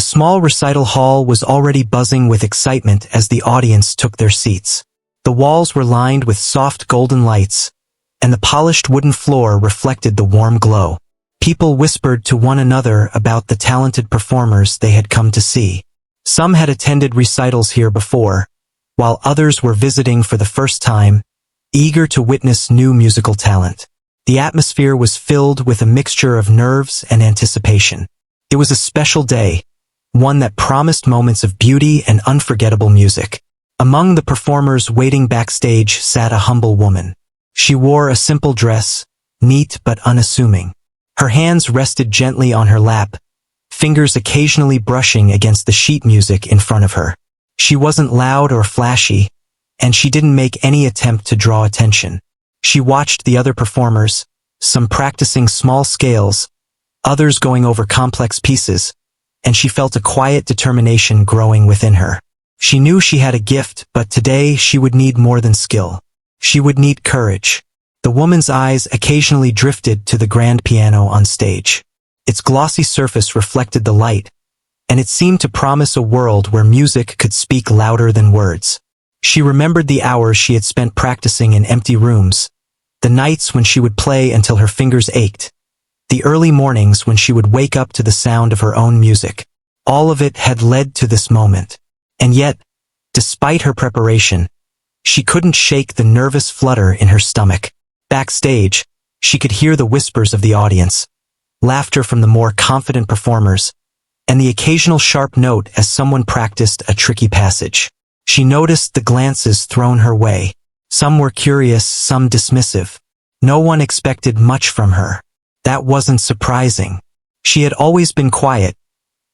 The small recital hall was already buzzing with excitement as the audience took their seats. The walls were lined with soft golden lights, and the polished wooden floor reflected the warm glow. People whispered to one another about the talented performers they had come to see. Some had attended recitals here before, while others were visiting for the first time, eager to witness new musical talent. The atmosphere was filled with a mixture of nerves and anticipation. It was a special day, one that promised moments of beauty and unforgettable music. Among the performers waiting backstage sat a humble woman. She wore a simple dress, neat but unassuming. Her hands rested gently on her lap, fingers occasionally brushing against the sheet music in front of her. She wasn't loud or flashy, and she didn't make any attempt to draw attention. She watched the other performers, some practicing small scales, others going over complex pieces, and she felt a quiet determination growing within her. She knew she had a gift, but today she would need more than skill. She would need courage. The woman's eyes occasionally drifted to the grand piano on stage. Its glossy surface reflected the light, and it seemed to promise a world where music could speak louder than words. She remembered the hours she had spent practicing in empty rooms, the nights when she would play until her fingers ached, the early mornings when she would wake up to the sound of her own music. All of it had led to this moment. And yet, despite her preparation, she couldn't shake the nervous flutter in her stomach. Backstage, she could hear the whispers of the audience, laughter from the more confident performers, and the occasional sharp note as someone practiced a tricky passage. She noticed the glances thrown her way. Some were curious, some dismissive. No one expected much from her. That wasn't surprising. She had always been quiet,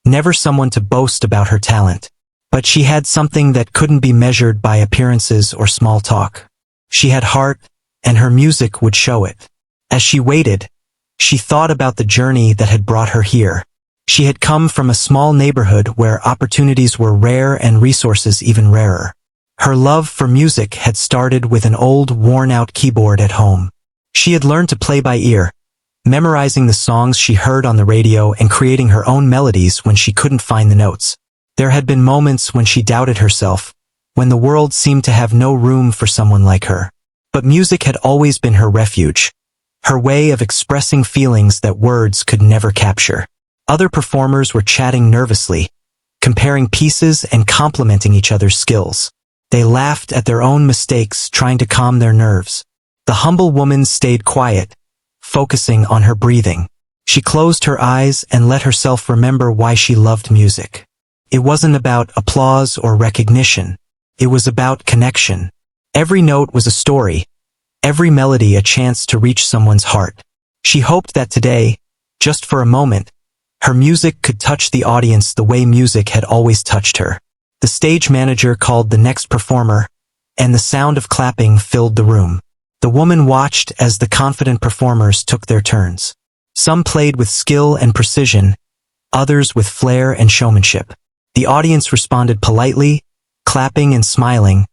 never someone to boast about her talent. But she had something that couldn't be measured by appearances or small talk. She had heart, and her music would show it. As she waited, she thought about the journey that had brought her here. She had come from a small neighborhood where opportunities were rare and resources even rarer. Her love for music had started with an old, worn-out keyboard at home. She had learned to play by ear, memorizing the songs she heard on the radio and creating her own melodies when she couldn't find the notes. There had been moments when she doubted herself, when the world seemed to have no room for someone like her. But music had always been her refuge, her way of expressing feelings that words could never capture. Other performers were chatting nervously, comparing pieces and complimenting each other's skills. They laughed at their own mistakes, trying to calm their nerves. The humble woman stayed quiet, focusing on her breathing. She closed her eyes and let herself remember why she loved music. It wasn't about applause or recognition. It was about connection. Every note was a story, every melody a chance to reach someone's heart. She hoped that today, just for a moment, her music could touch the audience the way music had always touched her. The stage manager called the next performer, and the sound of clapping filled the room. The woman watched as the confident performers took their turns. Some played with skill and precision, others with flair and showmanship. The audience responded politely, clapping and smiling,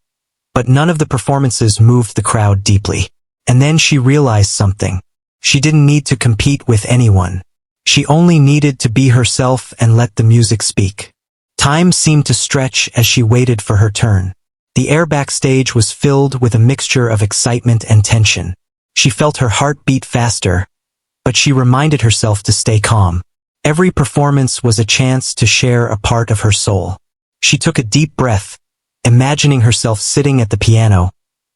but none of the performances moved the crowd deeply. And then she realized something. She didn't need to compete with anyone. She only needed to be herself and let the music speak. Time seemed to stretch as she waited for her turn. The air backstage was filled with a mixture of excitement and tension. She felt her heart beat faster, but she reminded herself to stay calm. Every performance was a chance to share a part of her soul. She took a deep breath, imagining herself sitting at the piano,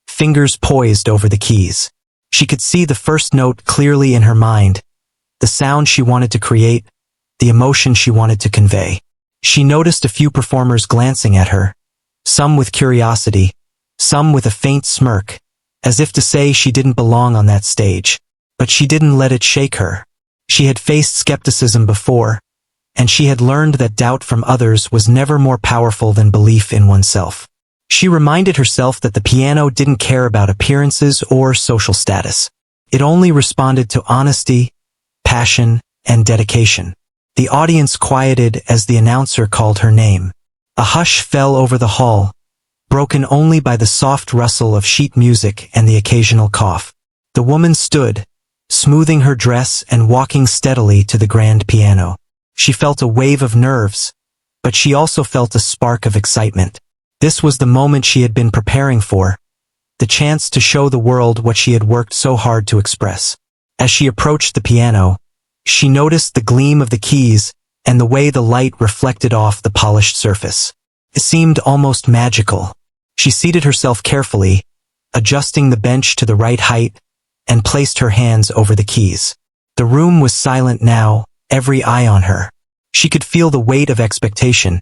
fingers poised over the keys. She could see the first note clearly in her mind, the sound she wanted to create, the emotion she wanted to convey. She noticed a few performers glancing at her, some with curiosity, some with a faint smirk, as if to say she didn't belong on that stage. But she didn't let it shake her. She had faced skepticism before, and she had learned that doubt from others was never more powerful than belief in oneself. She reminded herself that the piano didn't care about appearances or social status. It only responded to honesty, passion, and dedication. The audience quieted as the announcer called her name. A hush fell over the hall, broken only by the soft rustle of sheet music and the occasional cough. The woman stood, smoothing her dress and walking steadily to the grand piano. She felt a wave of nerves, but she also felt a spark of excitement. This was the moment she had been preparing for, the chance to show the world what she had worked so hard to express. As she approached the piano, she noticed the gleam of the keys and the way the light reflected off the polished surface. It seemed almost magical. She seated herself carefully, adjusting the bench to the right height, and placed her hands over the keys. The room was silent now, every eye on her. She could feel the weight of expectation,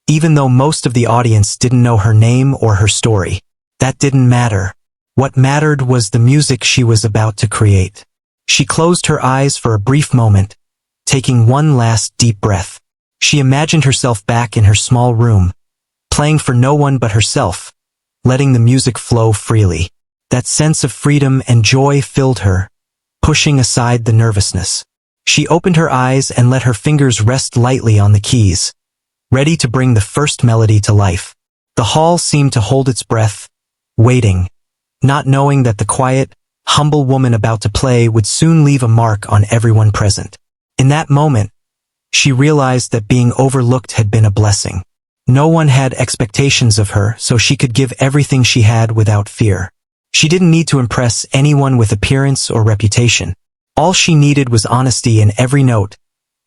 even though most of the audience didn't know her name or her story. That didn't matter. What mattered was the music she was about to create. She closed her eyes for a brief moment, taking one last deep breath. She imagined herself back in her small room, playing for no one but herself, letting the music flow freely. That sense of freedom and joy filled her, pushing aside the nervousness. She opened her eyes and let her fingers rest lightly on the keys, ready to bring the first melody to life. The hall seemed to hold its breath, waiting, not knowing that the quiet, humble woman about to play would soon leave a mark on everyone present. In that moment, she realized that being overlooked had been a blessing. No one had expectations of her, so she could give everything she had without fear. She didn't need to impress anyone with appearance or reputation. All she needed was honesty in every note,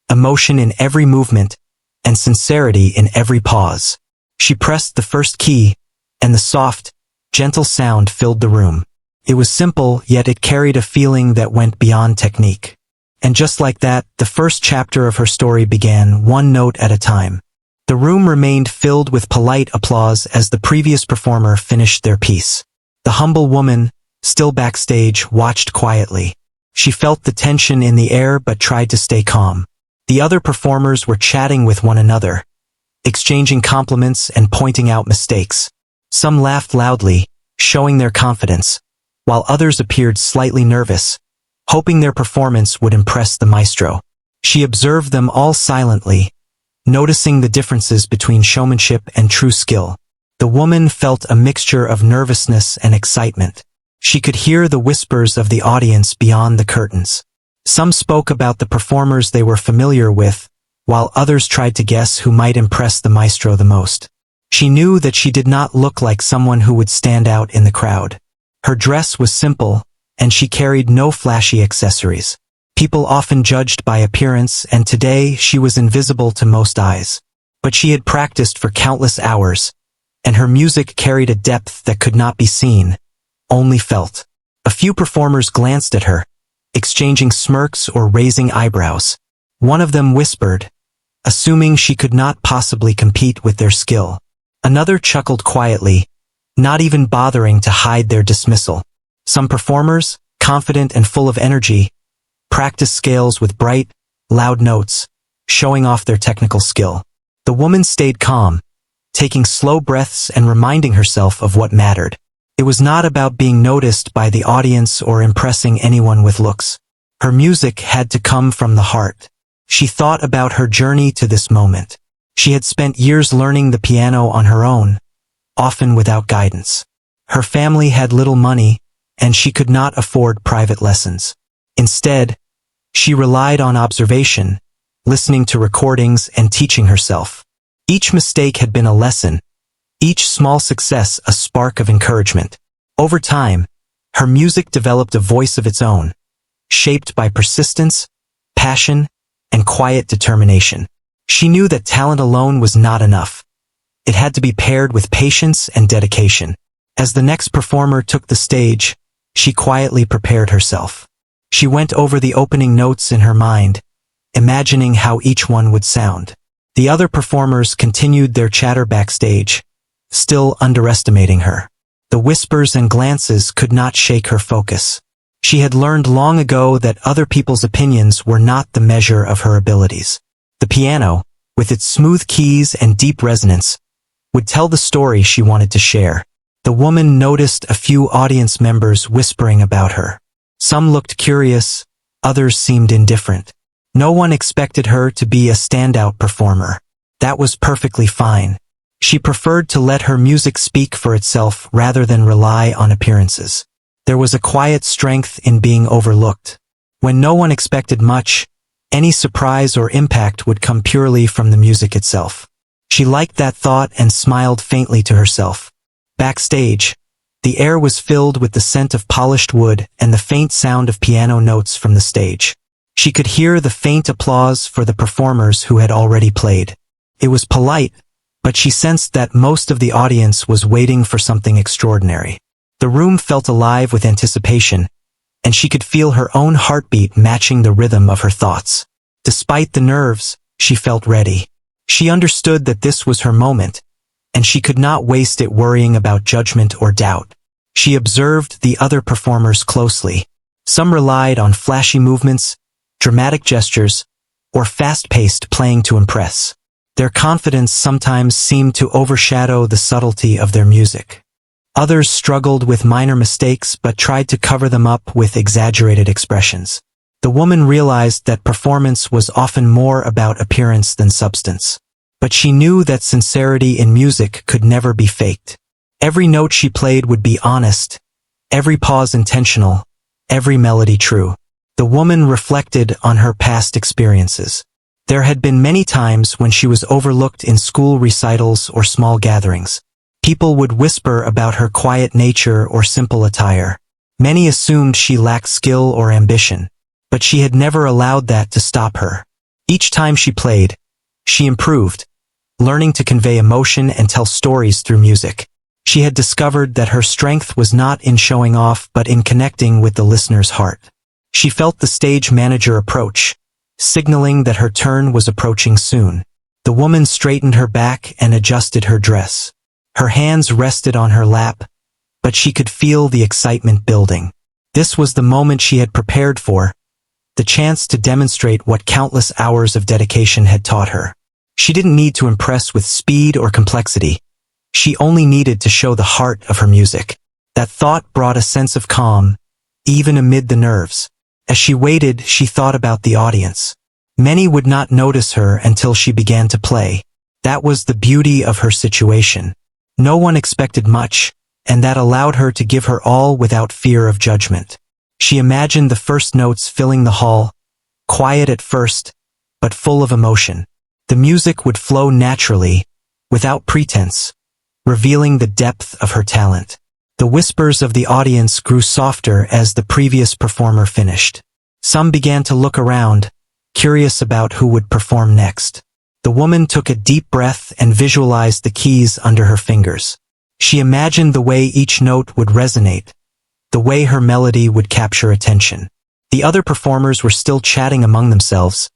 emotion in every movement, and sincerity in every pause. She pressed the first key, and the soft, gentle sound filled the room. It was simple, yet it carried a feeling that went beyond technique. And just like that, the first chapter of her story began, one note at a time. The room remained filled with polite applause as the previous performer finished their piece. The humble woman, still backstage, watched quietly. She felt the tension in the air but tried to stay calm. The other performers were chatting with one another, exchanging compliments and pointing out mistakes. Some laughed loudly, showing their confidence, while others appeared slightly nervous, hoping their performance would impress the maestro. She observed them all silently, noticing the differences between showmanship and true skill. The woman felt a mixture of nervousness and excitement. She could hear the whispers of the audience beyond the curtains. Some spoke about the performers they were familiar with, while others tried to guess who might impress the maestro the most. She knew that she did not look like someone who would stand out in the crowd. Her dress was simple, and she carried no flashy accessories. People often judged by appearance, and today she was invisible to most eyes. But she had practiced for countless hours, and her music carried a depth that could not be seen, only felt. A few performers glanced at her, exchanging smirks or raising eyebrows. One of them whispered, assuming she could not possibly compete with their skill. Another chuckled quietly, not even bothering to hide their dismissal. Some performers, confident and full of energy, practiced scales with bright, loud notes, showing off their technical skill. The woman stayed calm, taking slow breaths and reminding herself of what mattered. It was not about being noticed by the audience or impressing anyone with looks. Her music had to come from the heart. She thought about her journey to this moment. She had spent years learning the piano on her own, often without guidance. Her family had little money, and she could not afford private lessons. Instead, she relied on observation, listening to recordings and teaching herself. Each mistake had been a lesson, each small success a spark of encouragement. Over time, her music developed a voice of its own, shaped by persistence, passion, and quiet determination. She knew that talent alone was not enough. It had to be paired with patience and dedication. As the next performer took the stage, she quietly prepared herself. She went over the opening notes in her mind, imagining how each one would sound. The other performers continued their chatter backstage, still underestimating her. The whispers and glances could not shake her focus. She had learned long ago that other people's opinions were not the measure of her abilities. The piano, with its smooth keys and deep resonance, would tell the story she wanted to share. The woman noticed a few audience members whispering about her. Some looked curious, others seemed indifferent. No one expected her to be a standout performer. That was perfectly fine. She preferred to let her music speak for itself rather than rely on appearances. There was a quiet strength in being overlooked. When no one expected much, any surprise or impact would come purely from the music itself. She liked that thought and smiled faintly to herself. Backstage, the air was filled with the scent of polished wood and the faint sound of piano notes from the stage. She could hear the faint applause for the performers who had already played. It was polite, but she sensed that most of the audience was waiting for something extraordinary. The room felt alive with anticipation, and she could feel her own heartbeat matching the rhythm of her thoughts. Despite the nerves, she felt ready. She understood that this was her moment, and she could not waste it worrying about judgment or doubt. She observed the other performers closely. Some relied on flashy movements, dramatic gestures, or fast-paced playing to impress. Their confidence sometimes seemed to overshadow the subtlety of their music. Others struggled with minor mistakes but tried to cover them up with exaggerated expressions. The woman realized that performance was often more about appearance than substance. But she knew that sincerity in music could never be faked. Every note she played would be honest, every pause intentional, every melody true. The woman reflected on her past experiences. There had been many times when she was overlooked in school recitals or small gatherings. People would whisper about her quiet nature or simple attire. Many assumed she lacked skill or ambition, but she had never allowed that to stop her. Each time she played, she improved, learning to convey emotion and tell stories through music. She had discovered that her strength was not in showing off but in connecting with the listener's heart. She felt the stage manager approach, signaling that her turn was approaching soon. The woman straightened her back and adjusted her dress. Her hands rested on her lap, but she could feel the excitement building. This was the moment she had prepared for, the chance to demonstrate what countless hours of dedication had taught her. She didn't need to impress with speed or complexity. She only needed to show the heart of her music. That thought brought a sense of calm, even amid the nerves. As she waited, she thought about the audience. Many would not notice her until she began to play. That was the beauty of her situation. No one expected much, and that allowed her to give her all without fear of judgment. She imagined the first notes filling the hall, quiet at first, but full of emotion. The music would flow naturally, without pretense, revealing the depth of her talent. The whispers of the audience grew softer as the previous performer finished. Some began to look around, curious about who would perform next. The woman took a deep breath and visualized the keys under her fingers. She imagined the way each note would resonate, the way her melody would capture attention. The other performers were still chatting among themselves,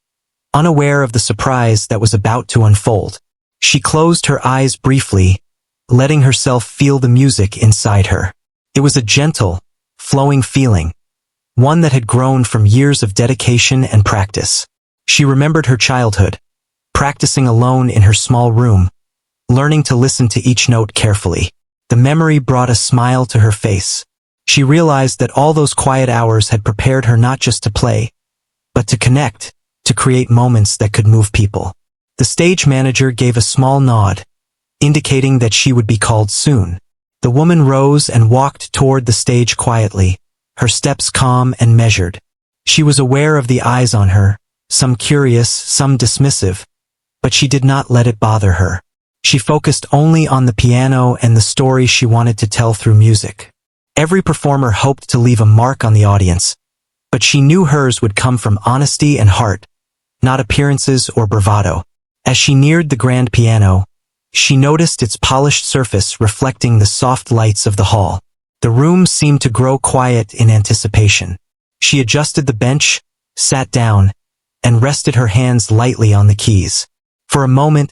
unaware of the surprise that was about to unfold. She closed her eyes briefly, letting herself feel the music inside her. It was a gentle, flowing feeling, one that had grown from years of dedication and practice. She remembered her childhood, practicing alone in her small room, learning to listen to each note carefully. The memory brought a smile to her face. She realized that all those quiet hours had prepared her not just to play, but to connect, to create moments that could move people. The stage manager gave a small nod, indicating that she would be called soon. The woman rose and walked toward the stage quietly, her steps calm and measured. She was aware of the eyes on her, some curious, some dismissive, but she did not let it bother her. She focused only on the piano and the story she wanted to tell through music. Every performer hoped to leave a mark on the audience, but she knew hers would come from honesty and heart, not appearances or bravado. As she neared the grand piano, she noticed its polished surface reflecting the soft lights of the hall. The room seemed to grow quiet in anticipation. She adjusted the bench, sat down, and rested her hands lightly on the keys. For a moment,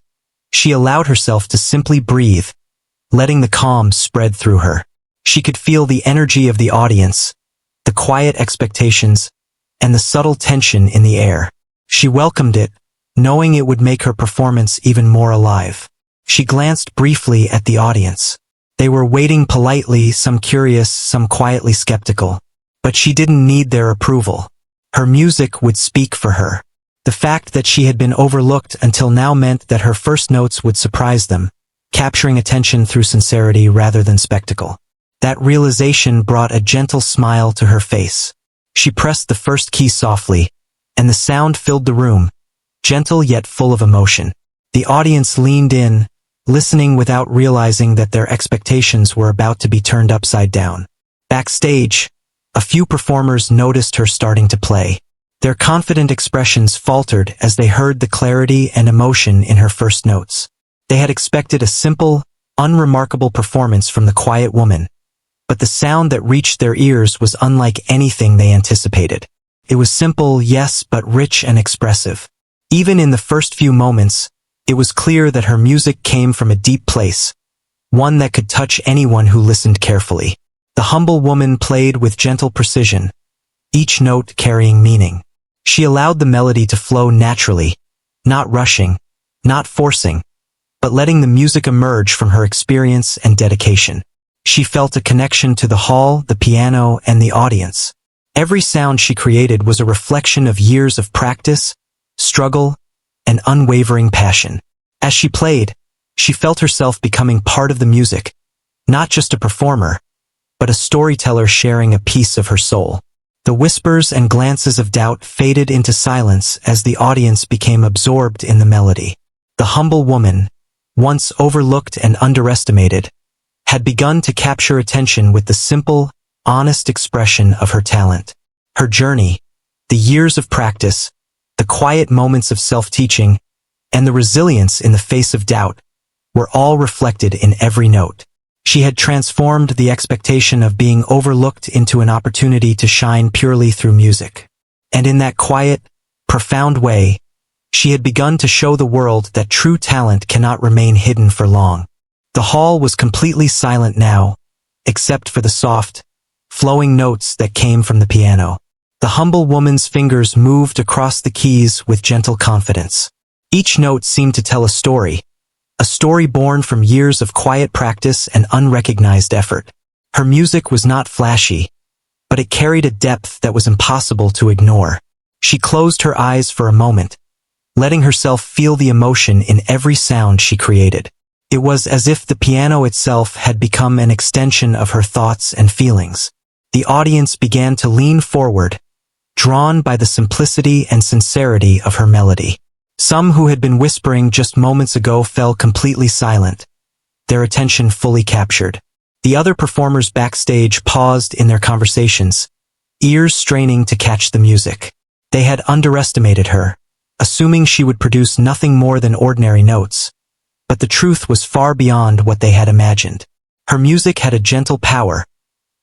she allowed herself to simply breathe, letting the calm spread through her. She could feel the energy of the audience, the quiet expectations, and the subtle tension in the air. She welcomed it, knowing it would make her performance even more alive. She glanced briefly at the audience. They were waiting politely, some curious, some quietly skeptical. But she didn't need their approval. Her music would speak for her. The fact that she had been overlooked until now meant that her first notes would surprise them, capturing attention through sincerity rather than spectacle. That realization brought a gentle smile to her face. She pressed the first key softly, and the sound filled the room, gentle yet full of emotion. The audience leaned in, listening without realizing that their expectations were about to be turned upside down. Backstage, a few performers noticed her starting to play. Their confident expressions faltered as they heard the clarity and emotion in her first notes. They had expected a simple, unremarkable performance from the quiet woman, but the sound that reached their ears was unlike anything they anticipated. It was simple, yes, but rich and expressive. Even in the first few moments, it was clear that her music came from a deep place, one that could touch anyone who listened carefully. The humble woman played with gentle precision, each note carrying meaning. She allowed the melody to flow naturally, not rushing, not forcing, but letting the music emerge from her experience and dedication. She felt a connection to the hall, the piano, and the audience. Every sound she created was a reflection of years of practice, struggle, and unwavering passion. As she played, she felt herself becoming part of the music, not just a performer, but a storyteller sharing a piece of her soul. The whispers and glances of doubt faded into silence as the audience became absorbed in the melody. The humble woman, once overlooked and underestimated, had begun to capture attention with the simple, honest expression of her talent. Her journey, the years of practice, the quiet moments of self-teaching, and the resilience in the face of doubt, were all reflected in every note. She had transformed the expectation of being overlooked into an opportunity to shine purely through music. And in that quiet, profound way, she had begun to show the world that true talent cannot remain hidden for long. The hall was completely silent now, except for the soft, flowing notes that came from the piano. The humble woman's fingers moved across the keys with gentle confidence. Each note seemed to tell a story born from years of quiet practice and unrecognized effort. Her music was not flashy, but it carried a depth that was impossible to ignore. She closed her eyes for a moment, letting herself feel the emotion in every sound she created. It was as if the piano itself had become an extension of her thoughts and feelings. The audience began to lean forward, drawn by the simplicity and sincerity of her melody. Some who had been whispering just moments ago fell completely silent, their attention fully captured. The other performers backstage paused in their conversations, ears straining to catch the music. They had underestimated her, assuming she would produce nothing more than ordinary notes. But the truth was far beyond what they had imagined. Her music had a gentle power,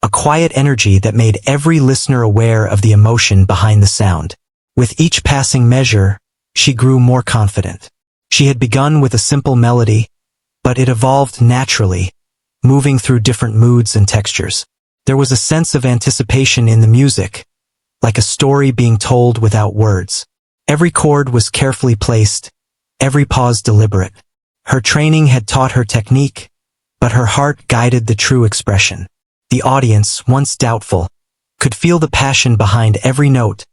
a quiet energy that made every listener aware of the emotion behind the sound. With each passing measure, she grew more confident. She had begun with a simple melody, but it evolved naturally, moving through different moods and textures. There was a sense of anticipation in the music, like a story being told without words. Every chord was carefully placed, every pause deliberate. Her training had taught her technique, but her heart guided the true expression. The audience, once doubtful, could feel the passion behind every note,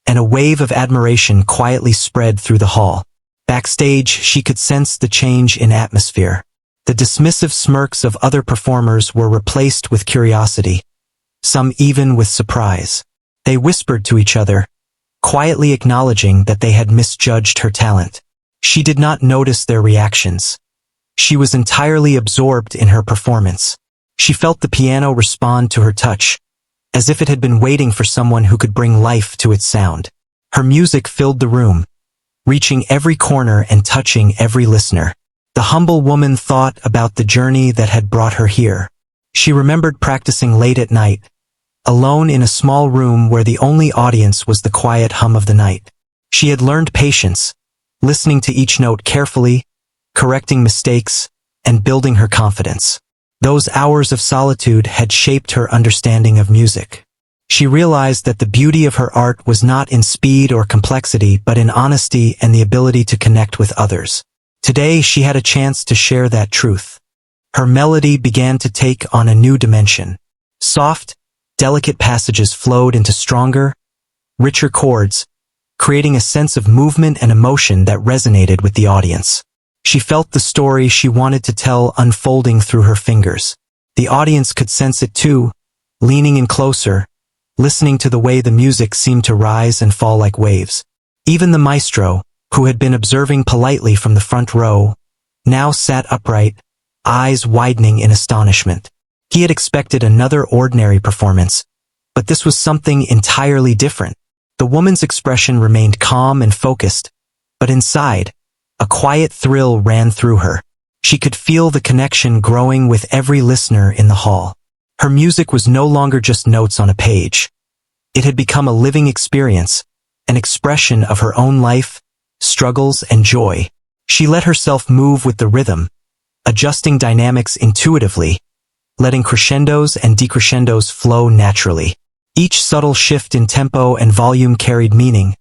and a wave of admiration quietly spread through the hall. Backstage, she could sense the change in atmosphere. The dismissive smirks of other performers were replaced with curiosity, some even with surprise. They whispered to each other, quietly acknowledging that they had misjudged her talent. She did not notice their reactions. She was entirely absorbed in her performance. She felt the piano respond to her touch, as if it had been waiting for someone who could bring life to its sound. Her music filled the room, reaching every corner and touching every listener. The humble woman thought about the journey that had brought her here. She remembered practicing late at night, alone in a small room where the only audience was the quiet hum of the night. She had learned patience, listening to each note carefully, correcting mistakes, and building her confidence. Those hours of solitude had shaped her understanding of music. She realized that the beauty of her art was not in speed or complexity but in honesty and the ability to connect with others. Today she had a chance to share that truth. Her melody began to take on a new dimension. Soft, delicate passages flowed into stronger, richer chords, creating a sense of movement and emotion that resonated with the audience. She felt the story she wanted to tell unfolding through her fingers. The audience could sense it too, leaning in closer, listening to the way the music seemed to rise and fall like waves. Even the maestro, who had been observing politely from the front row, now sat upright, eyes widening in astonishment. He had expected another ordinary performance, but this was something entirely different. The woman's expression remained calm and focused, but inside, a quiet thrill ran through her. She could feel the connection growing with every listener in the hall. Her music was no longer just notes on a page. It had become a living experience, an expression of her own life, struggles, and joy. She let herself move with the rhythm, adjusting dynamics intuitively, letting crescendos and decrescendos flow naturally. Each subtle shift in tempo and volume carried meaning,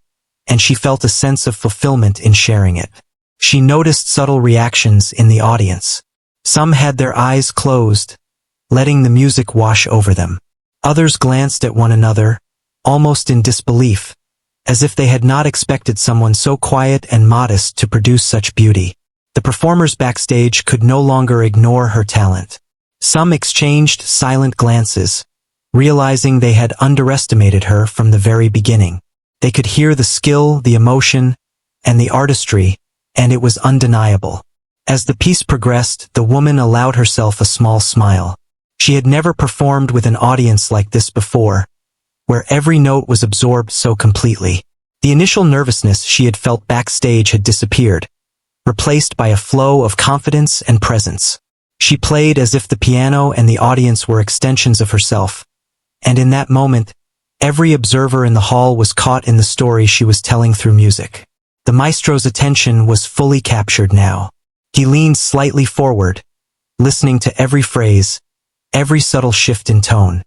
and she felt a sense of fulfillment in sharing it. She noticed subtle reactions in the audience. Some had their eyes closed, letting the music wash over them. Others glanced at one another, almost in disbelief, as if they had not expected someone so quiet and modest to produce such beauty. The performers backstage could no longer ignore her talent. Some exchanged silent glances, realizing they had underestimated her from the very beginning. They could hear the skill, the emotion, and the artistry, and it was undeniable. As the piece progressed, the woman allowed herself a small smile. She had never performed with an audience like this before, where every note was absorbed so completely. The initial nervousness she had felt backstage had disappeared, replaced by a flow of confidence and presence. She played as if the piano and the audience were extensions of herself, and in that moment, every observer in the hall was caught in the story she was telling through music. The maestro's attention was fully captured now. He leaned slightly forward, listening to every phrase, every subtle shift in tone.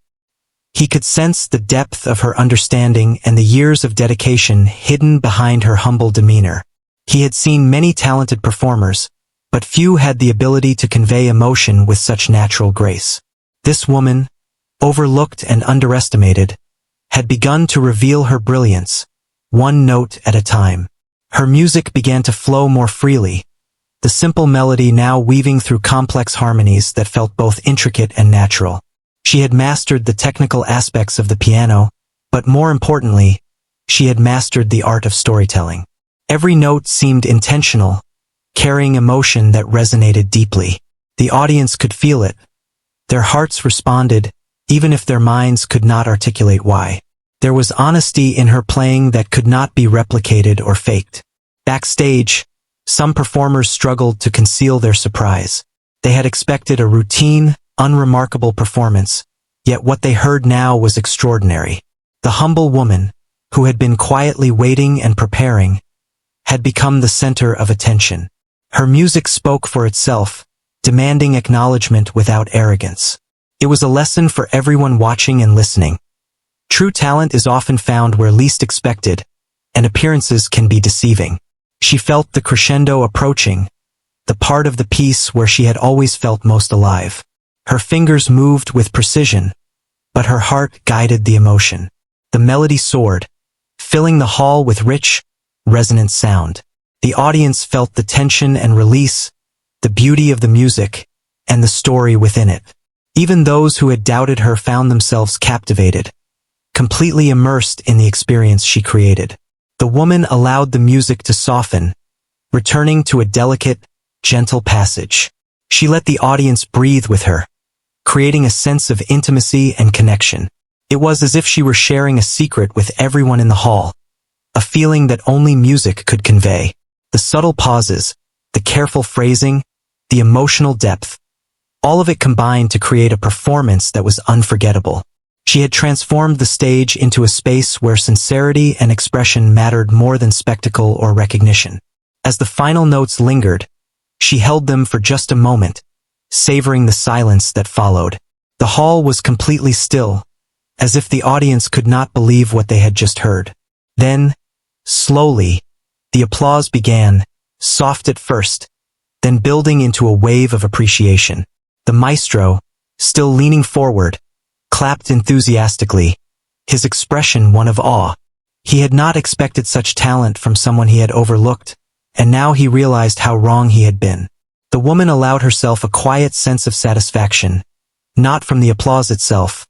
He could sense the depth of her understanding and the years of dedication hidden behind her humble demeanor. He had seen many talented performers, but few had the ability to convey emotion with such natural grace. This woman, overlooked and underestimated, had begun to reveal her brilliance, one note at a time. Her music began to flow more freely, the simple melody now weaving through complex harmonies that felt both intricate and natural. She had mastered the technical aspects of the piano, but more importantly, she had mastered the art of storytelling. Every note seemed intentional, carrying emotion that resonated deeply. The audience could feel it. Their hearts responded, even if their minds could not articulate why. There was honesty in her playing that could not be replicated or faked. Backstage, some performers struggled to conceal their surprise. They had expected a routine, unremarkable performance, yet what they heard now was extraordinary. The humble woman, who had been quietly waiting and preparing, had become the center of attention. Her music spoke for itself, demanding acknowledgement without arrogance. It was a lesson for everyone watching and listening. True talent is often found where least expected, and appearances can be deceiving. She felt the crescendo approaching, the part of the piece where she had always felt most alive. Her fingers moved with precision, but her heart guided the emotion. The melody soared, filling the hall with rich, resonant sound. The audience felt the tension and release, the beauty of the music, and the story within it. Even those who had doubted her found themselves captivated, completely immersed in the experience she created. The woman allowed the music to soften, returning to a delicate, gentle passage. She let the audience breathe with her, creating a sense of intimacy and connection. It was as if she were sharing a secret with everyone in the hall, a feeling that only music could convey. The subtle pauses, the careful phrasing, the emotional depth, all of it combined to create a performance that was unforgettable. She had transformed the stage into a space where sincerity and expression mattered more than spectacle or recognition. As the final notes lingered, she held them for just a moment, savoring the silence that followed. The hall was completely still, as if the audience could not believe what they had just heard. Then, slowly, the applause began, soft at first, then building into a wave of appreciation. The maestro, still leaning forward, clapped enthusiastically, his expression one of awe. He had not expected such talent from someone he had overlooked, and now he realized how wrong he had been. The woman allowed herself a quiet sense of satisfaction, not from the applause itself,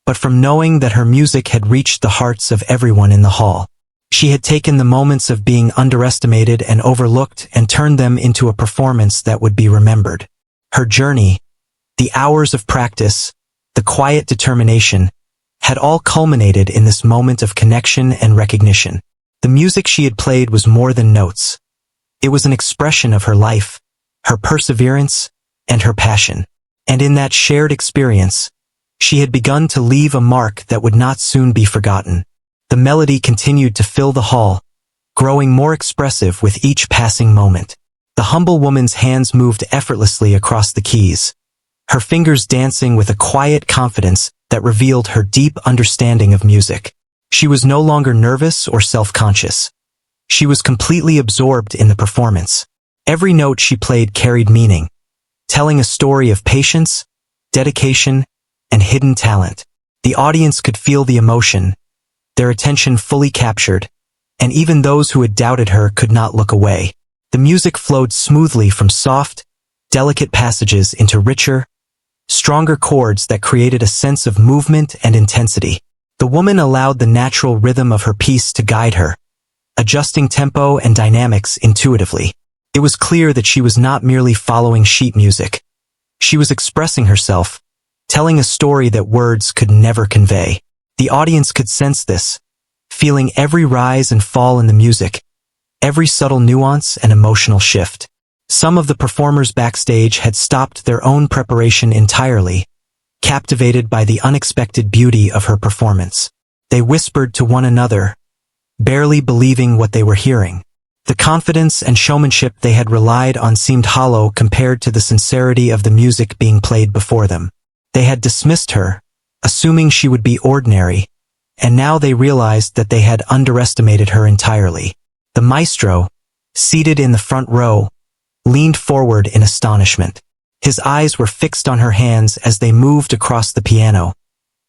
but from knowing that her music had reached the hearts of everyone in the hall. She had taken the moments of being underestimated and overlooked and turned them into a performance that would be remembered. Her journey, the hours of practice, the quiet determination, had all culminated in this moment of connection and recognition. The music she had played was more than notes. It was an expression of her life, her perseverance, and her passion. And in that shared experience, she had begun to leave a mark that would not soon be forgotten. The melody continued to fill the hall, growing more expressive with each passing moment. The humble woman's hands moved effortlessly across the keys, her fingers dancing with a quiet confidence that revealed her deep understanding of music. She was no longer nervous or self-conscious. She was completely absorbed in the performance. Every note she played carried meaning, telling a story of patience, dedication, and hidden talent. The audience could feel the emotion, their attention fully captured, and even those who had doubted her could not look away. The music flowed smoothly from soft, delicate passages into richer, stronger chords that created a sense of movement and intensity. The woman allowed the natural rhythm of her piece to guide her, adjusting tempo and dynamics intuitively. It was clear that she was not merely following sheet music. She was expressing herself, telling a story that words could never convey. The audience could sense this, feeling every rise and fall in the music, every subtle nuance and emotional shift. Some of the performers backstage had stopped their own preparation entirely, captivated by the unexpected beauty of her performance. They whispered to one another, barely believing what they were hearing. The confidence and showmanship they had relied on seemed hollow compared to the sincerity of the music being played before them. They had dismissed her, assuming she would be ordinary, and now they realized that they had underestimated her entirely. The maestro, seated in the front row, leaned forward in astonishment. His eyes were fixed on her hands as they moved across the piano,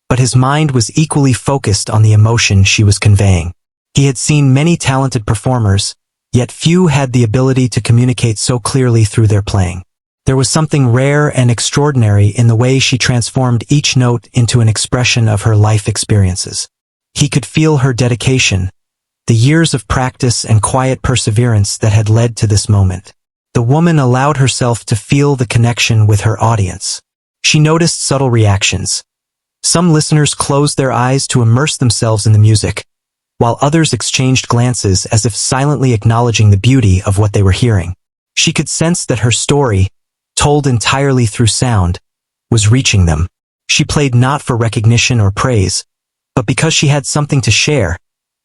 but his mind was equally focused on the emotion she was conveying. He had seen many talented performers, yet few had the ability to communicate so clearly through their playing. There was something rare and extraordinary in the way she transformed each note into an expression of her life experiences. He could feel her dedication, the years of practice and quiet perseverance that had led to this moment. The woman allowed herself to feel the connection with her audience. She noticed subtle reactions. Some listeners closed their eyes to immerse themselves in the music, while others exchanged glances as if silently acknowledging the beauty of what they were hearing. She could sense that her story, told entirely through sound, was reaching them. She played not for recognition or praise, but because she had something to share,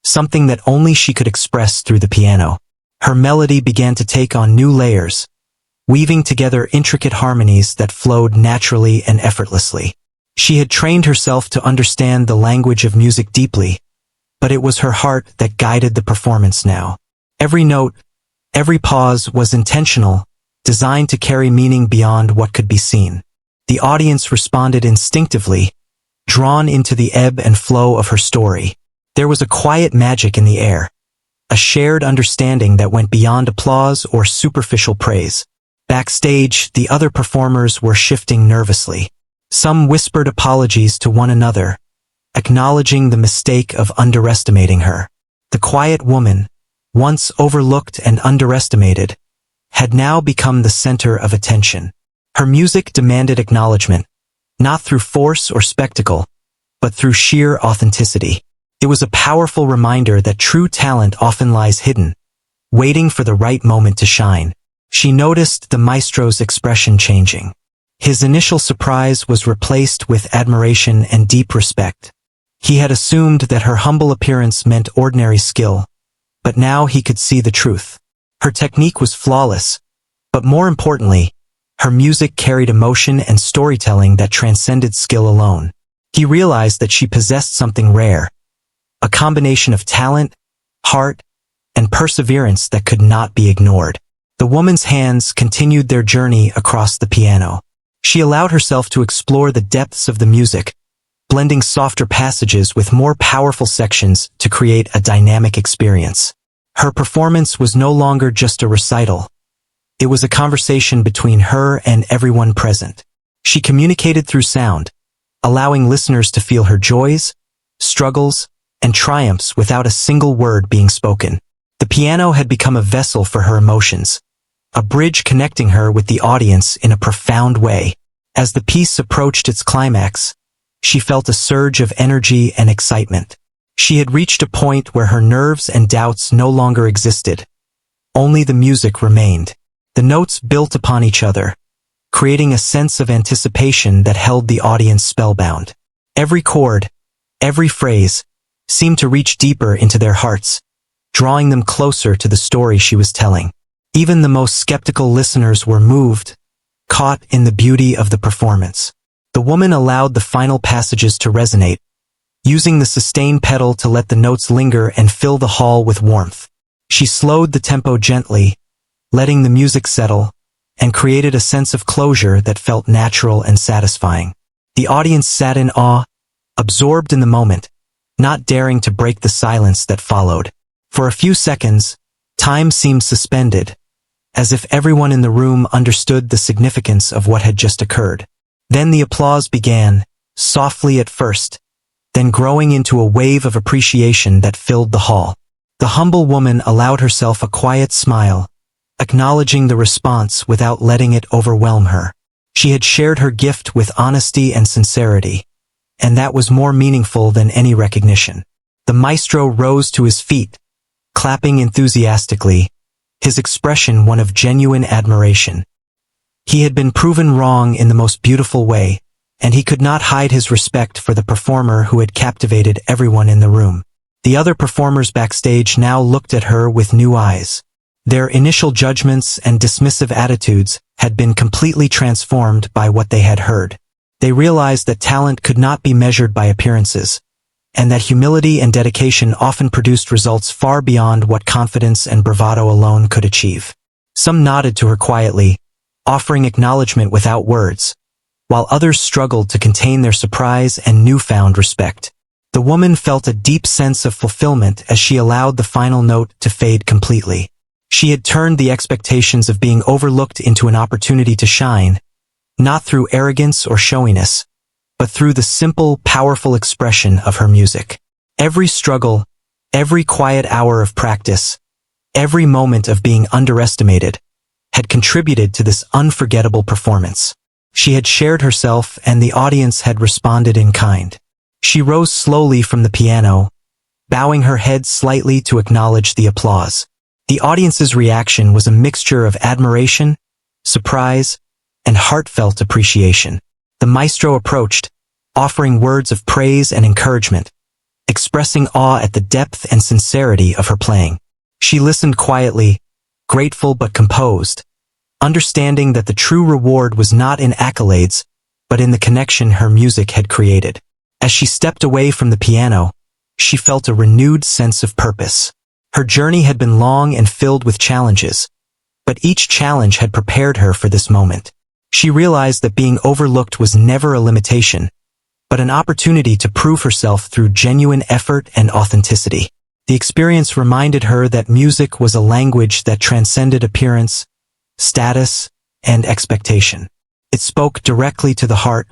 something that only she could express through the piano. Her melody began to take on new layers, weaving together intricate harmonies that flowed naturally and effortlessly. She had trained herself to understand the language of music deeply, but it was her heart that guided the performance now. Every note, every pause was intentional, designed to carry meaning beyond what could be seen. The audience responded instinctively, drawn into the ebb and flow of her story. There was a quiet magic in the air, a shared understanding that went beyond applause or superficial praise. Backstage, the other performers were shifting nervously. Some whispered apologies to one another, acknowledging the mistake of underestimating her. The quiet woman, once overlooked and underestimated, had now become the center of attention. Her music demanded acknowledgement, not through force or spectacle, but through sheer authenticity. It was a powerful reminder that true talent often lies hidden, waiting for the right moment to shine. She noticed the maestro's expression changing. His initial surprise was replaced with admiration and deep respect. He had assumed that her humble appearance meant ordinary skill, but now he could see the truth. Her technique was flawless, but more importantly, her music carried emotion and storytelling that transcended skill alone. He realized that she possessed something rare, a combination of talent, heart, and perseverance that could not be ignored. The woman's hands continued their journey across the piano. She allowed herself to explore the depths of the music, blending softer passages with more powerful sections to create a dynamic experience. Her performance was no longer just a recital. It was a conversation between her and everyone present. She communicated through sound, allowing listeners to feel her joys, struggles, and triumphs without a single word being spoken. The piano had become a vessel for her emotions, a bridge connecting her with the audience in a profound way. As the piece approached its climax, she felt a surge of energy and excitement. She had reached a point where her nerves and doubts no longer existed. Only the music remained. The notes built upon each other, creating a sense of anticipation that held the audience spellbound. Every chord, every phrase, seemed to reach deeper into their hearts, drawing them closer to the story she was telling. Even the most skeptical listeners were moved, caught in the beauty of the performance. The woman allowed the final passages to resonate, using the sustain pedal to let the notes linger and fill the hall with warmth. She slowed the tempo gently, letting the music settle, and created a sense of closure that felt natural and satisfying. The audience sat in awe, absorbed in the moment, not daring to break the silence that followed. For a few seconds, time seemed suspended, as if everyone in the room understood the significance of what had just occurred. Then the applause began, softly at first, then growing into a wave of appreciation that filled the hall. The humble woman allowed herself a quiet smile, acknowledging the response without letting it overwhelm her. She had shared her gift with honesty and sincerity, and that was more meaningful than any recognition. The maestro rose to his feet, clapping enthusiastically, his expression one of genuine admiration. He had been proven wrong in the most beautiful way, and he could not hide his respect for the performer who had captivated everyone in the room. The other performers backstage now looked at her with new eyes. Their initial judgments and dismissive attitudes had been completely transformed by what they had heard. They realized that talent could not be measured by appearances, and that humility and dedication often produced results far beyond what confidence and bravado alone could achieve. Some nodded to her quietly, offering acknowledgement without words, while others struggled to contain their surprise and newfound respect. The woman felt a deep sense of fulfillment as she allowed the final note to fade completely. She had turned the expectations of being overlooked into an opportunity to shine, not through arrogance or showiness, but through the simple, powerful expression of her music. Every struggle, every quiet hour of practice, every moment of being underestimated, had contributed to this unforgettable performance. She had shared herself, and the audience had responded in kind. She rose slowly from the piano, bowing her head slightly to acknowledge the applause. The audience's reaction was a mixture of admiration, surprise, and heartfelt appreciation. The maestro approached, offering words of praise and encouragement, expressing awe at the depth and sincerity of her playing. She listened quietly, grateful but composed, understanding that the true reward was not in accolades, but in the connection her music had created. As she stepped away from the piano, she felt a renewed sense of purpose. Her journey had been long and filled with challenges, but each challenge had prepared her for this moment. She realized that being overlooked was never a limitation, but an opportunity to prove herself through genuine effort and authenticity. The experience reminded her that music was a language that transcended appearance, status, and expectation. It spoke directly to the heart,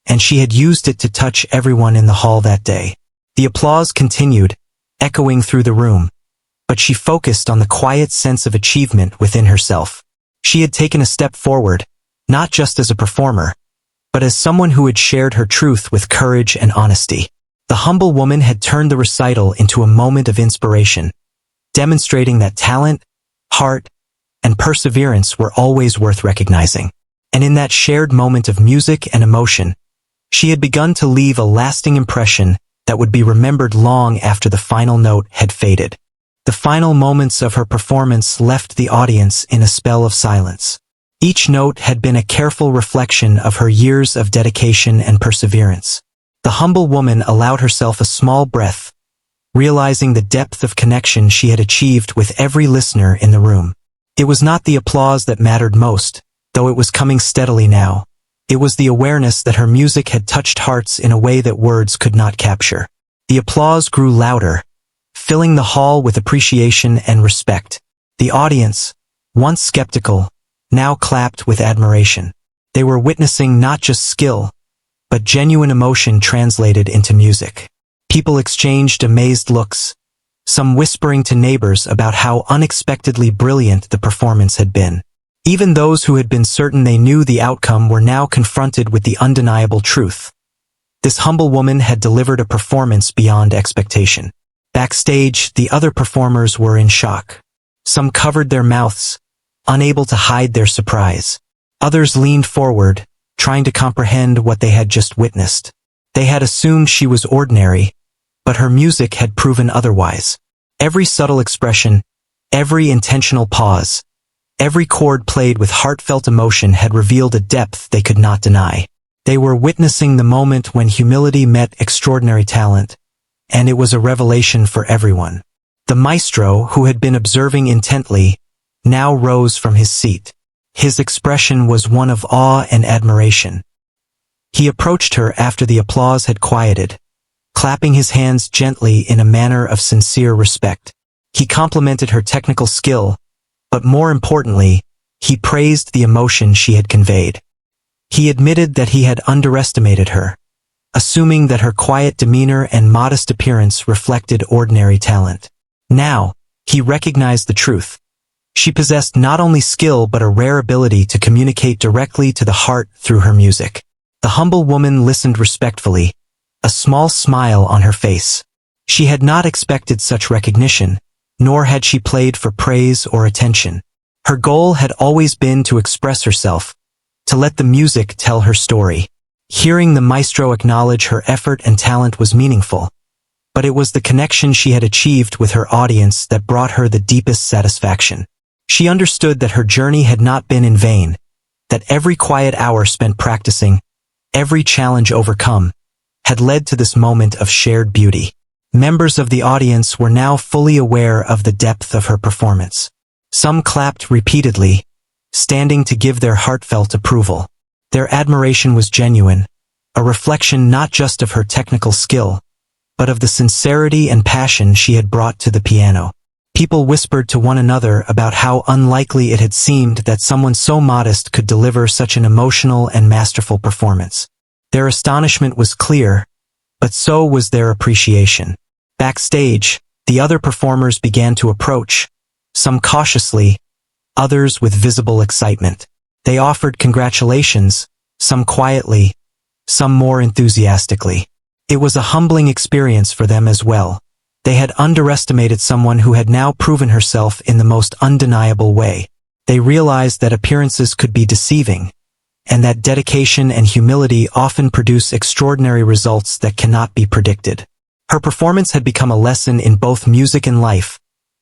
and she had used it to touch everyone in the hall that day. The applause continued, echoing through the room, but she focused on the quiet sense of achievement within herself. She had taken a step forward, not just as a performer, but as someone who had shared her truth with courage and honesty. The humble woman had turned the recital into a moment of inspiration, demonstrating that talent, heart, and perseverance were always worth recognizing. And in that shared moment of music and emotion, she had begun to leave a lasting impression that would be remembered long after the final note had faded. The final moments of her performance left the audience in a spell of silence. Each note had been a careful reflection of her years of dedication and perseverance. The humble woman allowed herself a small breath, realizing the depth of connection she had achieved with every listener in the room. It was not the applause that mattered most, though it was coming steadily now. It was the awareness that her music had touched hearts in a way that words could not capture. The applause grew louder, filling the hall with appreciation and respect. The audience, once skeptical, now clapped with admiration. They were witnessing not just skill, but genuine emotion translated into music. People exchanged amazed looks, some whispering to neighbors about how unexpectedly brilliant the performance had been. Even those who had been certain they knew the outcome were now confronted with the undeniable truth. This humble woman had delivered a performance beyond expectation. Backstage, the other performers were in shock. Some covered their mouths, unable to hide their surprise. Others leaned forward, trying to comprehend what they had just witnessed. They had assumed she was ordinary, but her music had proven otherwise. Every subtle expression, every intentional pause, every chord played with heartfelt emotion had revealed a depth they could not deny. They were witnessing the moment when humility met extraordinary talent, and it was a revelation for everyone. The maestro, who had been observing intently, now rose from his seat. His expression was one of awe and admiration. He approached her after the applause had quieted, clapping his hands gently in a manner of sincere respect. He complimented her technical skill, but more importantly, he praised the emotion she had conveyed. He admitted that he had underestimated her, assuming that her quiet demeanor and modest appearance reflected ordinary talent. Now, he recognized the truth. She possessed not only skill but a rare ability to communicate directly to the heart through her music. The humble woman listened respectfully, a small smile on her face. She had not expected such recognition, nor had she played for praise or attention. Her goal had always been to express herself, to let the music tell her story. Hearing the maestro acknowledge her effort and talent was meaningful, but it was the connection she had achieved with her audience that brought her the deepest satisfaction. She understood that her journey had not been in vain, that every quiet hour spent practicing, every challenge overcome, had led to this moment of shared beauty. Members of the audience were now fully aware of the depth of her performance. Some clapped repeatedly, standing to give their heartfelt approval. Their admiration was genuine, a reflection not just of her technical skill, but of the sincerity and passion she had brought to the piano. People whispered to one another about how unlikely it had seemed that someone so modest could deliver such an emotional and masterful performance. Their astonishment was clear, but so was their appreciation. Backstage, the other performers began to approach, some cautiously, others with visible excitement. They offered congratulations, some quietly, some more enthusiastically. It was a humbling experience for them as well. They had underestimated someone who had now proven herself in the most undeniable way. They realized that appearances could be deceiving, and that dedication and humility often produce extraordinary results that cannot be predicted. Her performance had become a lesson in both music and life,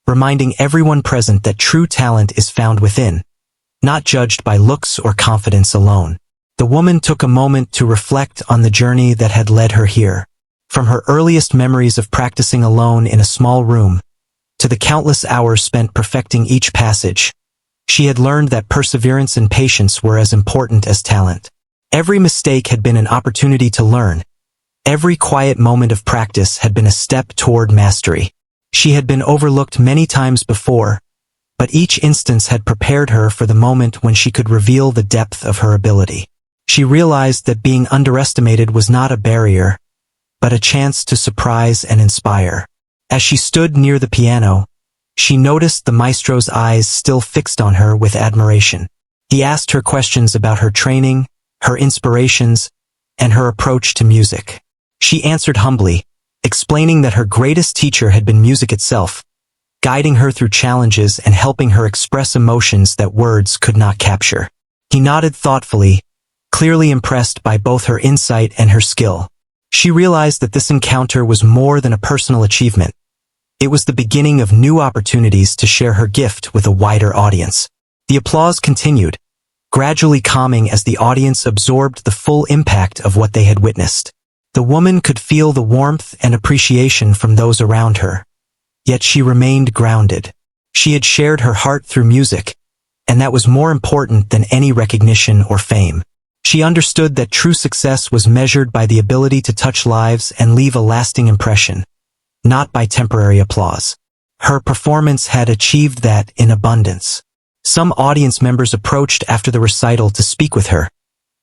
reminding everyone present that true talent is found within, not judged by looks or confidence alone. The woman took a moment to reflect on the journey that had led her here. From her earliest memories of practicing alone in a small room, to the countless hours spent perfecting each passage, she had learned that perseverance and patience were as important as talent. Every mistake had been an opportunity to learn. Every quiet moment of practice had been a step toward mastery. She had been overlooked many times before, but each instance had prepared her for the moment when she could reveal the depth of her ability. She realized that being underestimated was not a barrier, but a chance to surprise and inspire. As she stood near the piano, she noticed the maestro's eyes still fixed on her with admiration. He asked her questions about her training, her inspirations, and her approach to music. She answered humbly, explaining that her greatest teacher had been music itself, guiding her through challenges and helping her express emotions that words could not capture. He nodded thoughtfully, clearly impressed by both her insight and her skill. She realized that this encounter was more than a personal achievement. It was the beginning of new opportunities to share her gift with a wider audience. The applause continued, gradually calming as the audience absorbed the full impact of what they had witnessed. The woman could feel the warmth and appreciation from those around her, yet she remained grounded. She had shared her heart through music, and that was more important than any recognition or fame. She understood that true success was measured by the ability to touch lives and leave a lasting impression, not by temporary applause. Her performance had achieved that in abundance. Some audience members approached after the recital to speak with her,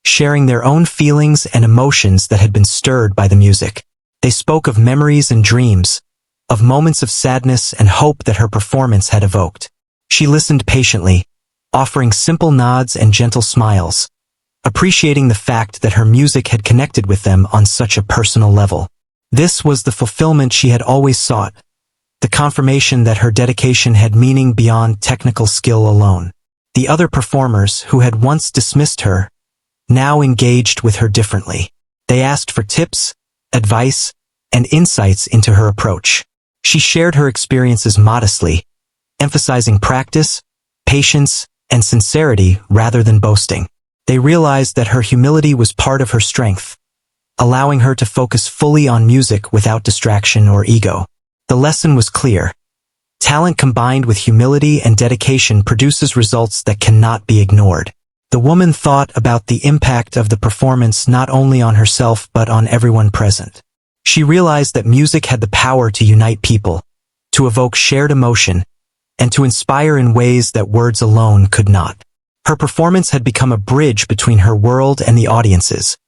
sharing their own feelings and emotions that had been stirred by the music. They spoke of memories and dreams, of moments of sadness and hope that her performance had evoked. She listened patiently, offering simple nods and gentle smiles, appreciating the fact that her music had connected with them on such a personal level. This was the fulfillment she had always sought, the confirmation that her dedication had meaning beyond technical skill alone. The other performers, who had once dismissed her, now engaged with her differently. They asked for tips, advice, and insights into her approach. She shared her experiences modestly, emphasizing practice, patience, and sincerity rather than boasting. They realized that her humility was part of her strength, allowing her to focus fully on music without distraction or ego. The lesson was clear. Talent combined with humility and dedication produces results that cannot be ignored. The woman thought about the impact of the performance not only on herself but on everyone present. She realized that music had the power to unite people, to evoke shared emotion, and to inspire in ways that words alone could not. Her performance had become a bridge between her world and the audience's,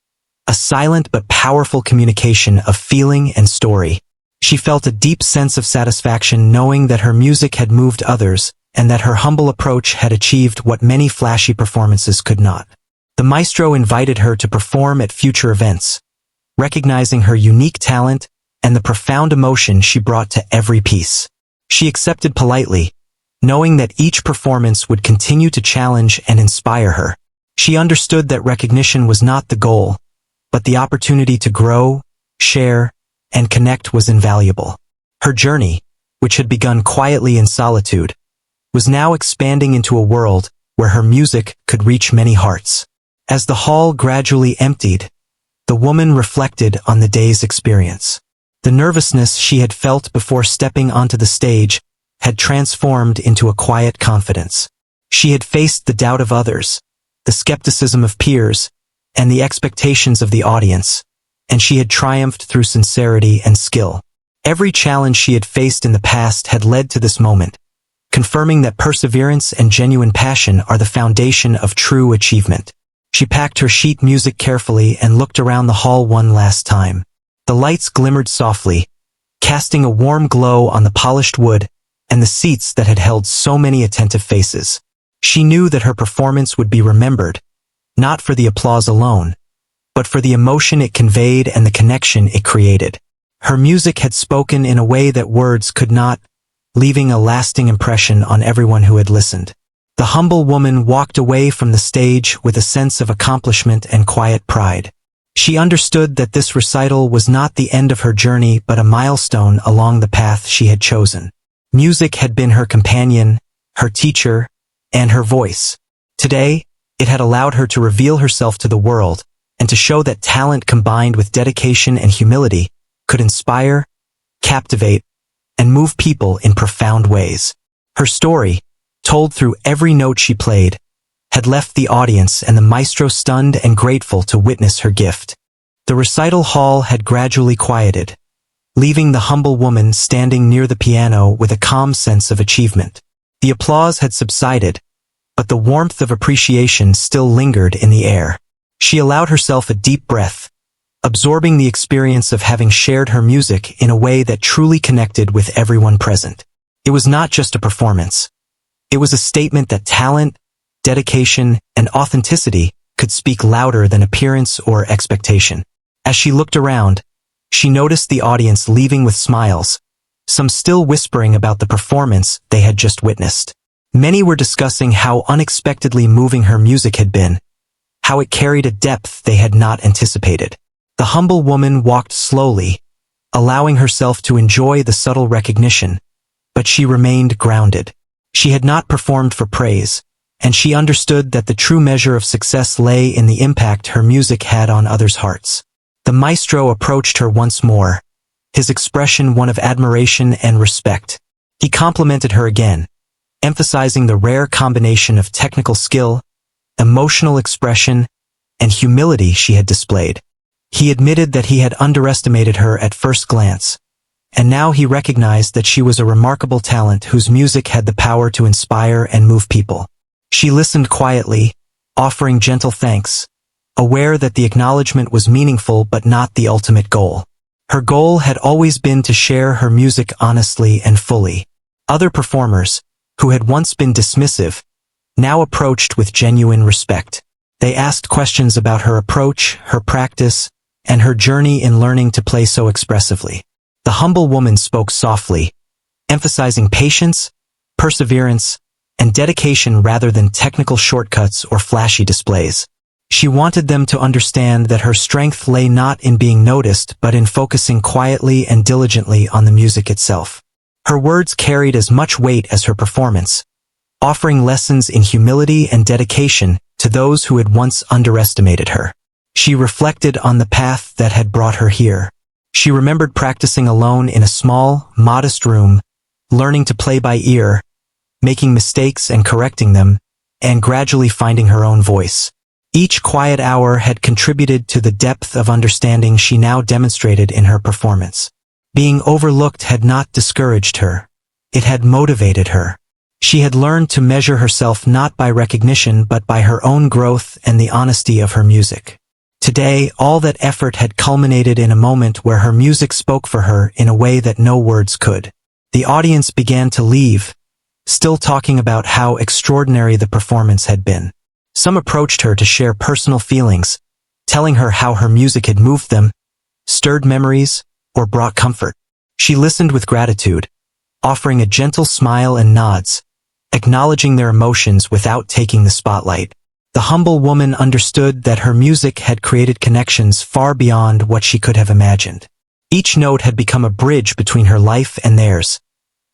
a silent but powerful communication of feeling and story. She felt a deep sense of satisfaction knowing that her music had moved others and that her humble approach had achieved what many flashy performances could not. The maestro invited her to perform at future events, recognizing her unique talent and the profound emotion she brought to every piece. She accepted politely, knowing that each performance would continue to challenge and inspire her. She understood that recognition was not the goal, but the opportunity to grow, share, and connect was invaluable. Her journey, which had begun quietly in solitude, was now expanding into a world where her music could reach many hearts. As the hall gradually emptied, the woman reflected on the day's experience. The nervousness she had felt before stepping onto the stage had transformed into a quiet confidence. She had faced the doubt of others, the skepticism of peers, and the expectations of the audience, and she had triumphed through sincerity and skill. Every challenge she had faced in the past had led to this moment, confirming that perseverance and genuine passion are the foundation of true achievement. She packed her sheet music carefully and looked around the hall one last time. The lights glimmered softly, casting a warm glow on the polished wood and the seats that had held so many attentive faces. She knew that her performance would be remembered, not for the applause alone, but for the emotion it conveyed and the connection it created. Her music had spoken in a way that words could not, leaving a lasting impression on everyone who had listened. The humble woman walked away from the stage with a sense of accomplishment and quiet pride. She understood that this recital was not the end of her journey but a milestone along the path she had chosen. Music had been her companion, her teacher, and her voice. Today, it had allowed her to reveal herself to the world and to show that talent combined with dedication and humility could inspire, captivate, and move people in profound ways. Her story, told through every note she played, had left the audience and the maestro stunned and grateful to witness her gift. The recital hall had gradually quieted, leaving the humble woman standing near the piano with a calm sense of achievement. The applause had subsided, but the warmth of appreciation still lingered in the air. She allowed herself a deep breath, absorbing the experience of having shared her music in a way that truly connected with everyone present. It was not just a performance. It was a statement that talent, dedication, and authenticity could speak louder than appearance or expectation. As she looked around, she noticed the audience leaving with smiles, some still whispering about the performance they had just witnessed. Many were discussing how unexpectedly moving her music had been, how it carried a depth they had not anticipated. The humble woman walked slowly, allowing herself to enjoy the subtle recognition, but she remained grounded. She had not performed for praise, and she understood that the true measure of success lay in the impact her music had on others' hearts. The maestro approached her once more, his expression one of admiration and respect. He complimented her again, emphasizing the rare combination of technical skill, emotional expression, and humility she had displayed. He admitted that he had underestimated her at first glance, and now he recognized that she was a remarkable talent whose music had the power to inspire and move people. She listened quietly, offering gentle thanks, aware that the acknowledgement was meaningful but not the ultimate goal. Her goal had always been to share her music honestly and fully. Other performers, who had once been dismissive, now approached with genuine respect. They asked questions about her approach, her practice, and her journey in learning to play so expressively. The humble woman spoke softly, emphasizing patience, perseverance, and dedication rather than technical shortcuts or flashy displays. She wanted them to understand that her strength lay not in being noticed but in focusing quietly and diligently on the music itself. Her words carried as much weight as her performance, offering lessons in humility and dedication to those who had once underestimated her. She reflected on the path that had brought her here. She remembered practicing alone in a small, modest room, learning to play by ear, making mistakes and correcting them, and gradually finding her own voice. Each quiet hour had contributed to the depth of understanding she now demonstrated in her performance. Being overlooked had not discouraged her. It had motivated her. She had learned to measure herself not by recognition but by her own growth and the honesty of her music. Today, all that effort had culminated in a moment where her music spoke for her in a way that no words could. The audience began to leave, still talking about how extraordinary the performance had been. Some approached her to share personal feelings, telling her how her music had moved them, stirred memories, or brought comfort. She listened with gratitude, offering a gentle smile and nods, acknowledging their emotions without taking the spotlight. The humble woman understood that her music had created connections far beyond what she could have imagined. Each note had become a bridge between her life and theirs,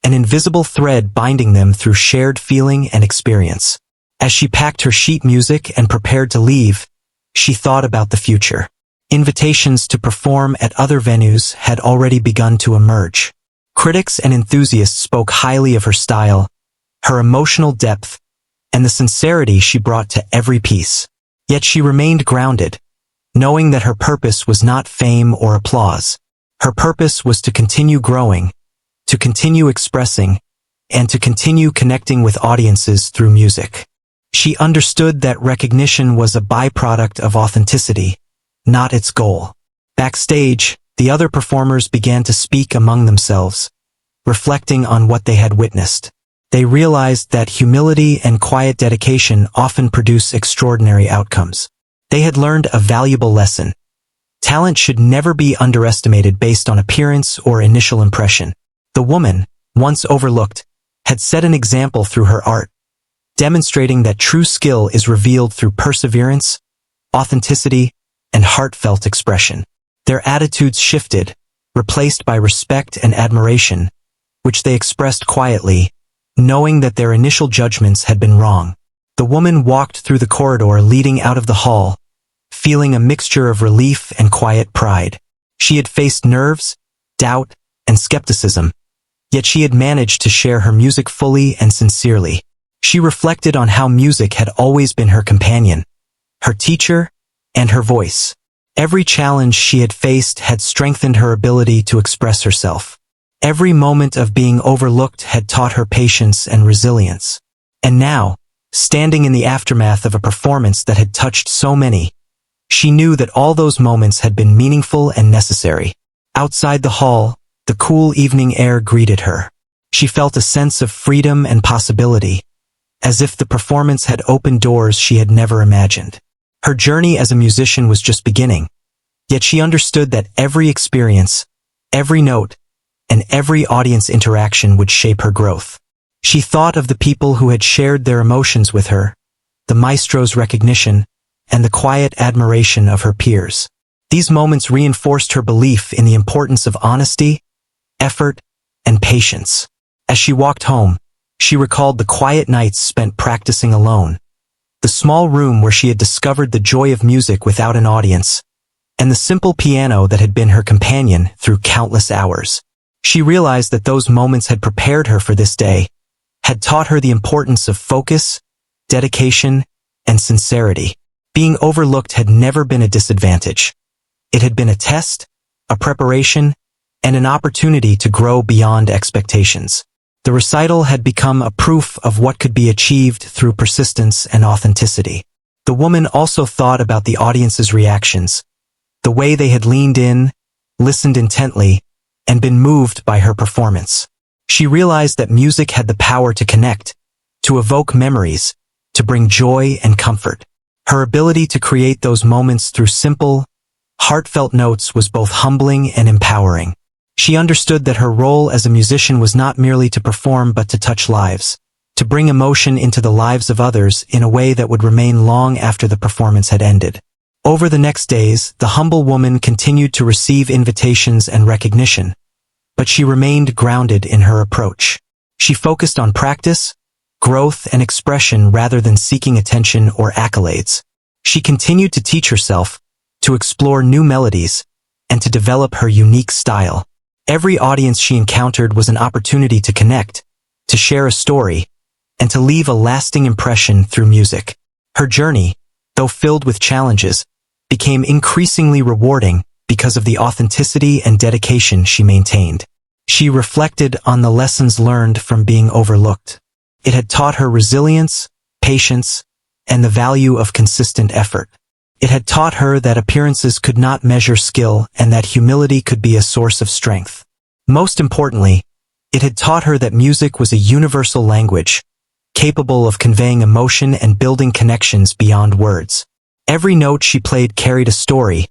an invisible thread binding them through shared feeling and experience. As she packed her sheet music and prepared to leave, she thought about the future. Invitations to perform at other venues had already begun to emerge. Critics and enthusiasts spoke highly of her style, her emotional depth, and the sincerity she brought to every piece. Yet she remained grounded, knowing that her purpose was not fame or applause. Her purpose was to continue growing, to continue expressing, and to continue connecting with audiences through music. She understood that recognition was a byproduct of authenticity, not its goal. Backstage, the other performers began to speak among themselves, reflecting on what they had witnessed. They realized that humility and quiet dedication often produce extraordinary outcomes. They had learned a valuable lesson. Talent should never be underestimated based on appearance or initial impression. The woman, once overlooked, had set an example through her art, demonstrating that true skill is revealed through perseverance, authenticity, and heartfelt expression. Their attitudes shifted, replaced by respect and admiration, which they expressed quietly, knowing that their initial judgments had been wrong. The woman walked through the corridor leading out of the hall, feeling a mixture of relief and quiet pride. She had faced nerves, doubt, and skepticism, yet she had managed to share her music fully and sincerely. She reflected on how music had always been her companion, her teacher, and her voice. Every challenge she had faced had strengthened her ability to express herself. Every moment of being overlooked had taught her patience and resilience. And now, standing in the aftermath of a performance that had touched so many, she knew that all those moments had been meaningful and necessary. Outside the hall, the cool evening air greeted her. She felt a sense of freedom and possibility, as if the performance had opened doors she had never imagined. Her journey as a musician was just beginning, yet she understood that every experience, every note, and every audience interaction would shape her growth. She thought of the people who had shared their emotions with her, the maestro's recognition, and the quiet admiration of her peers. These moments reinforced her belief in the importance of honesty, effort, and patience. As she walked home, she recalled the quiet nights spent practicing alone, the small room where she had discovered the joy of music without an audience, and the simple piano that had been her companion through countless hours. She realized that those moments had prepared her for this day, had taught her the importance of focus, dedication, and sincerity. Being overlooked had never been a disadvantage. It had been a test, a preparation, and an opportunity to grow beyond expectations. The recital had become a proof of what could be achieved through persistence and authenticity. The woman also thought about the audience's reactions, the way they had leaned in, listened intently, and been moved by her performance. She realized that music had the power to connect, to evoke memories, to bring joy and comfort. Her ability to create those moments through simple, heartfelt notes was both humbling and empowering. She understood that her role as a musician was not merely to perform but to touch lives, to bring emotion into the lives of others in a way that would remain long after the performance had ended. Over the next days, the humble woman continued to receive invitations and recognition, but she remained grounded in her approach. She focused on practice, growth, and expression rather than seeking attention or accolades. She continued to teach herself, to explore new melodies, and to develop her unique style. Every audience she encountered was an opportunity to connect, to share a story, and to leave a lasting impression through music. Her journey, though filled with challenges, became increasingly rewarding because of the authenticity and dedication she maintained. She reflected on the lessons learned from being overlooked. It had taught her resilience, patience, and the value of consistent effort. It had taught her that appearances could not measure skill and that humility could be a source of strength. Most importantly, it had taught her that music was a universal language, capable of conveying emotion and building connections beyond words. Every note she played carried a story,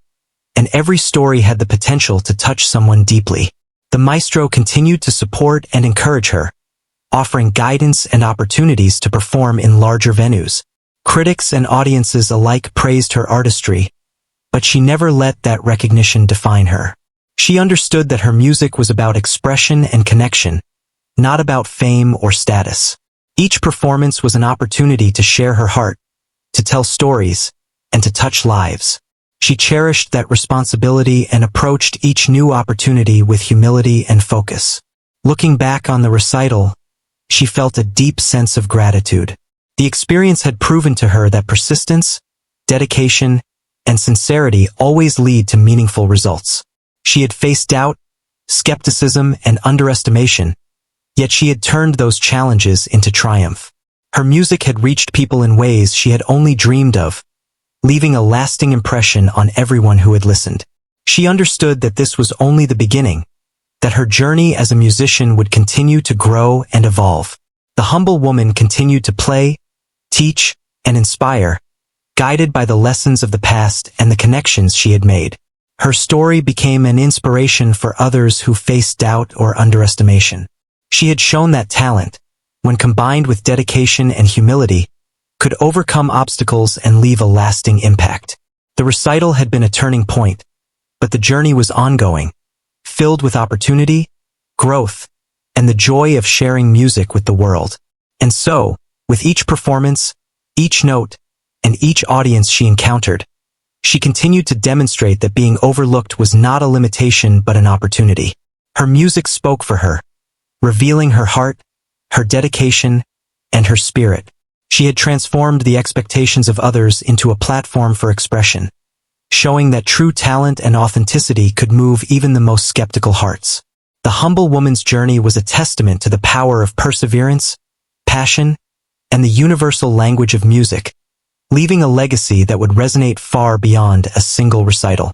and every story had the potential to touch someone deeply. The maestro continued to support and encourage her, offering guidance and opportunities to perform in larger venues. Critics and audiences alike praised her artistry, but she never let that recognition define her. She understood that her music was about expression and connection, not about fame or status. Each performance was an opportunity to share her heart, to tell stories, and to touch lives. She cherished that responsibility and approached each new opportunity with humility and focus. Looking back on the recital, she felt a deep sense of gratitude. The experience had proven to her that persistence, dedication, and sincerity always lead to meaningful results. She had faced doubt, skepticism, and underestimation, yet she had turned those challenges into triumph. Her music had reached people in ways she had only dreamed of, leaving a lasting impression on everyone who had listened. She understood that this was only the beginning, that her journey as a musician would continue to grow and evolve. The humble woman continued to play, teach, and inspire, guided by the lessons of the past and the connections she had made. Her story became an inspiration for others who faced doubt or underestimation. She had shown that talent, when combined with dedication and humility, could overcome obstacles and leave a lasting impact. The recital had been a turning point, but the journey was ongoing, filled with opportunity, growth, and the joy of sharing music with the world. And so, with each performance, each note, and each audience she encountered, she continued to demonstrate that being overlooked was not a limitation but an opportunity. Her music spoke for her, revealing her heart, her dedication, and her spirit. She had transformed the expectations of others into a platform for expression, showing that true talent and authenticity could move even the most skeptical hearts. The humble woman's journey was a testament to the power of perseverance, passion, and the universal language of music, leaving a legacy that would resonate far beyond a single recital.